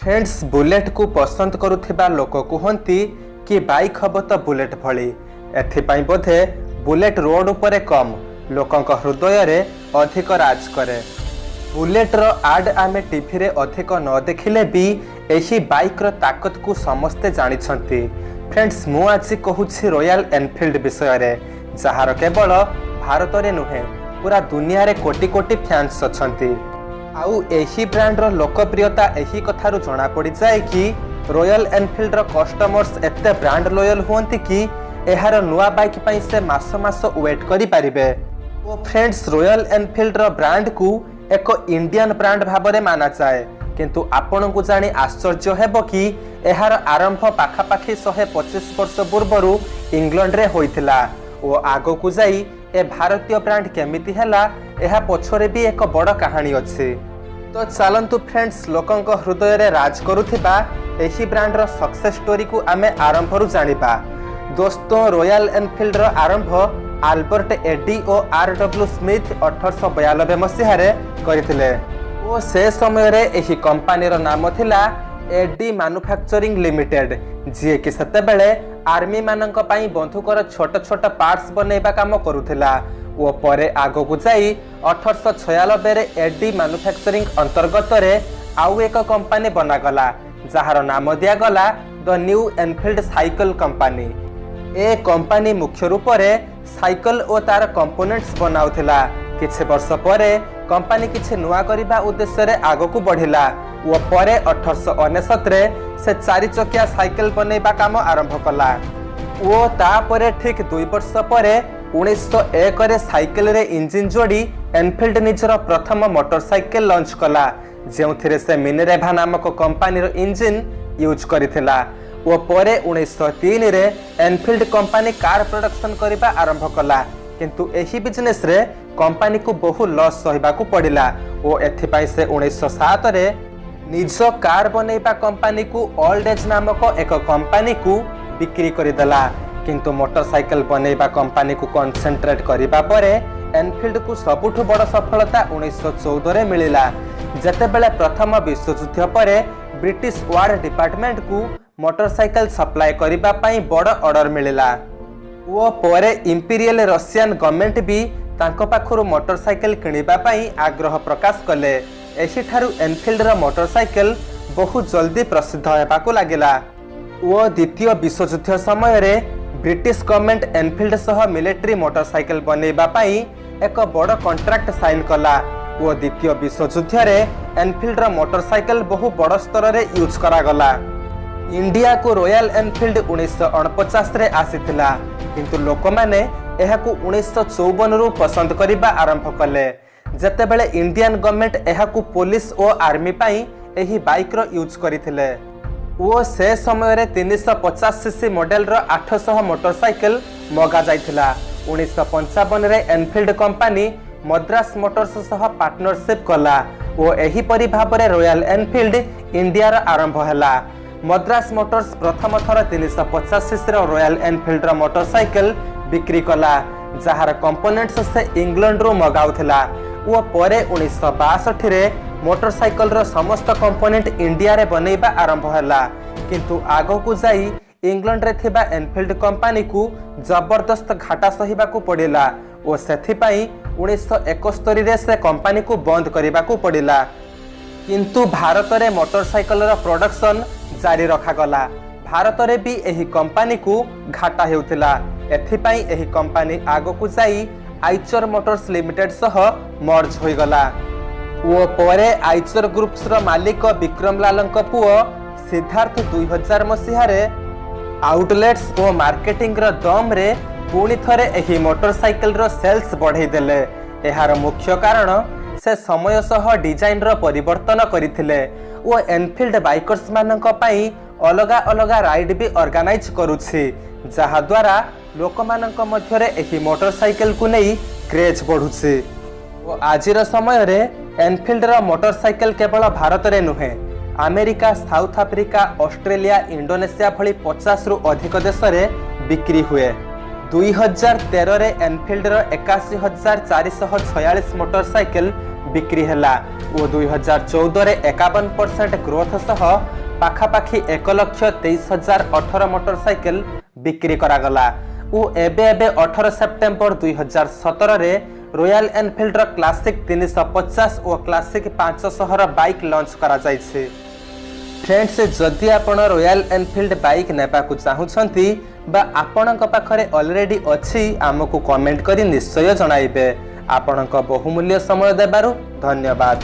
Friends bullet को पसंद करुथिबा लोक कहती कि बाइक हम तो बुलेट भली एथिपाई बोधे बुलेट रोड उपरे कम लोकंक हृदय रे अधिक राज करे। बुलेट रो आड आमे टीवी रे अधिक न देखिले भी एही बाइक रो ताकत को समस्ते जानिछंती। फ्रेंड्स मु आज कहूछि रॉयल एनफील्ड विषय रे जहार केवल भारत रे नुहे पूरा दुनिया रे कोटी कोटी फैंस अछंती। आउ एही ब्रांड रो लोकप्रियता एही कथारु जणा पड़ी जाए कि रॉयल एनफील्ड रो कस्टमर्स एते ब्रांड लॉयल होंती कि एहार नुआ बाइक पई से मास मास वेट करि परिबे। ओ फ्रेंड्स रॉयल एनफील्ड रो ब्रांड को एक इंडियन ब्रांड भाबरे माना जाए, किंतु आपण को जानी आश्चर्य हेबो कि एहार आरंभ पाखा पाखी 125 वर्ष पूर्वरु इंग्लैंड रे होइथिला ओ आगो को जाई ए भारतीय ब्रांड केमिति हैला एहा पछरे भी एक बड़ कहानी अछि। तो चलंतु फ्रेंड्स लोकंक हृदय रे राज करुथिबा एही ब्रांड रो सक्सेस स्टोरी को आमे आरंभ रु जानिबा। दोस्तों रॉयल एनफील्ड रो आरंभ आल्बर्ट एडी ओ आरडब्ल्यू स्मिथ 1892 मसीहा रे करिथिले ओ से समय रे एही कंपनी रो नाम थिला एडी मैन्युफैक्चरिंग लिमिटेड, जी कि सेते बेले आर्मी मानक पई बंधुकर छोट छोट पार्ट्स बनेबा काम करुथिला ओ परे आगो को जाई 1896 रे एडी मैन्युफैक्चरिंग अंतर्गत रे आउ एक कंपनी बना गला जहार नाम दिया गला the new Enfield cycle company. A company मुख्य रूप रे साइकिल और तार कंपोनेंट्स बनाउथिला। किछि वर्ष परे कंपनी किछि नुआ करिबा उद्देश्य रे आगो को बढ़िला ओ परे 1869 रे से 4 चकिया साइकिल बनेबा काम आरंभ कला ओ ता परे ठीक 2 वर्ष परे 1901 रे साइकिल रे इंजिन जोड़ी एनफील्ड निजर प्रथम मोटरसाइकिल लॉन्च कला जेउथिरे से मिनेरेभा नामक कंपनी रो इंजिन यूज करिथिला ओ परे 1903 रे एनफील्ड कंपनी कार प्रोडक्शन करिबा आरंभ कला, किंतु एही बिजनेस रे कंपनी को बहु लॉस सहिबा को पड़िला ओ एथिपाई से 1907 रे निज कार बनेबा कंपनी को ओल्ड एज नामक एक कंपनी को बिक्री करिदला, किंतु मोटरसाइकिल बनेबा कंपनी को कंसंट्रेट करिबा परे एनफील्ड को सबुठु बड़ सफलता 1914 रे मिलिला जेतेबेले प्रथम विश्व युद्ध परे ब्रिटिश वार डिपार्टमेंट को मोटरसाइकिल सप्लाई करिबा पई बड़ ऑर्डर मिलिला ओ परे इंपीरियल रशियन गवर्नमेंट भी तांको पाखरु मोटरसाइकिल किनिबा पई आग्रह प्रकाश कले। एही ठारु एनफील्ड रो मोटरसाइकिल बहुत जल्दी प्रसिद्ध हेबाकू लागिला ओ द्वितीय विश्व युद्ध समय रे ब्रिटिश गवर्नमेंट एनफील्ड सह मिलिट्री मोटरसाइकिल बनेबा पई एक बड़ कॉन्ट्रैक्ट साइन कला ओ द्वितीय विश्व युद्ध रे एनफील्ड रो मोटरसाइकिल बहु बड़ स्तर रे यूज करा गला। इंडिया को रॉयल एनफील्ड 1949 रे आसीथिला, किंतु लोक माने एहाकू 1954 रु पसंद करिबा आरंभ कले जेतेबेले इंडियन गवर्नमेंट एहाकू पुलिस और आर्मी पई एही बाइक रो यूज करिथिले ओ से समय रे 350 सीसी मॉडल रो 800 मोटरसाइकिल मगा जाइथिला। 1955 रे एनफील्ड कंपनी मद्रास मोटर्स सह पार्टनरशिप कला ओ एही परि भाबरे रॉयल एनफील्ड इंडिया रो आरंभ हैला। मद्रास मोटर्स प्रथम थर 350 सीसी रो रॉयल एनफील्ड रो मोटरसाइकिल बिक्री कला जहार कंपोनेंट्स से इंग्लैंड रो मगाउथिला ओ परे 1962 रे मोटरसाइकिल रो समस्त कंपोनेंट इंडिया रे बनेबा आरंभ हैला, किंतु आगो को जाई इंग्लैंड रे थिबा एनफील्ड कंपनी को जबरदस्त घाटा सहिबा को पड़िला ओ सेथि पई 1971 रे से कंपनी को बंद करिबा को पड़िला, किंतु भारत रे मोटरसाइकिल रो प्रोडक्शन जारी रखा गला। भारत रे भी एही कंपनी को घाटा हेउथिला एथिपाई एही कंपनी आगो को जाई आइचर मोटर्स लिमिटेड सह मर्ज होई गला ओ परे आइचर ग्रुप्स रो मालिक विक्रम लालंक पुओ सिद्धार्थ 2000 मसीहा रे आउटलेट्स ओ मार्केटिंग रो दम रे पुणी थरे एही मोटरसाइकिल रो सेल्स बढ़ाई देले। एहार मुख्य कारण से समय सह डिजाइन रो परिवर्तन करिथिले ओ एनफील्ड बाइकर्स मानक पई अलगा अलगा राइड भी ऑर्गेनाइज करूछि जहा द्वारा लोक मानक मध्य रे एही मोटरसाइकिल को नहीं क्रेज बढ़ुछि ओ आजिर समय रे एनफील्ड रो मोटरसाइकिल केवल भारत रे नुहे America, south Africa, Australia, Indonesia भली 50 रु अधिक देश रे बिक्री हुए। 2013 रे एनफील्ड रो 81,446 मोटरसाइकिल बिक्री हैला ओ 2014 रे 51% ग्रोथ सह पाखापाखि 1,23,018 मोटरसाइकिल बिक्री करागला ओ एबे 18 सेप्टेम्बर 2017 रे रॉयल एनफील्ड रो क्लासिक 350 और क्लासिक 500 रो बाइक लॉन्च करा जायछि। फ्रेंड्स जदि आपण रॉयल एनफील्ड बाइक नेबा को चाहुछंती बा आपणक पाखरे ऑलरेडी अछि हमकु कमेंट करी निश्चय जणाइबे। आपणक बहुमूल्य समय देबारु धन्यवाद।